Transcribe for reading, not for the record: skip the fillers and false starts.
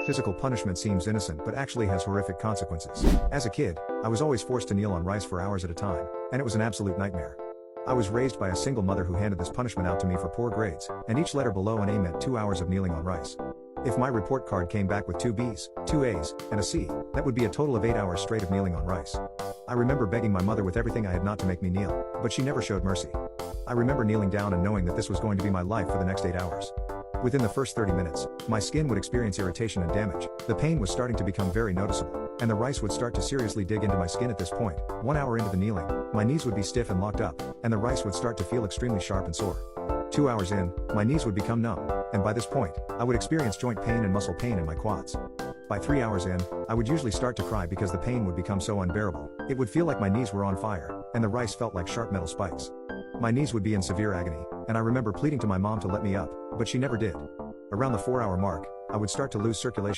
Physical punishment seems innocent but actually has horrific consequences. As a kid, I was always forced to kneel on rice for hours at a time, and it was an absolute nightmare. I was raised by a single mother who handed this punishment out to me for poor grades, and each letter below an A meant 2 hours of kneeling on rice. If my report card came back with 2 B's, 2 A's, and a C, that would be a total of 8 hours straight of kneeling on rice. I remember begging my mother with everything I had not to make me kneel, but she never showed mercy. I remember kneeling down and knowing that this was going to be my life for the next 8 hours. Within the first 30 minutes, my skin would experience irritation and damage. The pain was starting to become very noticeable, and the rice would start to seriously dig into my skin at this point. 1 hour into the kneeling, my knees would be stiff and locked up, and the rice would start to feel extremely sharp and sore. 2 hours in, my knees would become numb, and by this point, I would experience joint pain and muscle pain in my quads. By 3 hours in, I would usually start to cry because the pain would become so unbearable. It would feel like my knees were on fire, and the rice felt like sharp metal spikes. My knees would be in severe agony, and I remember pleading to my mom to let me up, but she never did. Around the 4-hour mark, I would start to lose circulation.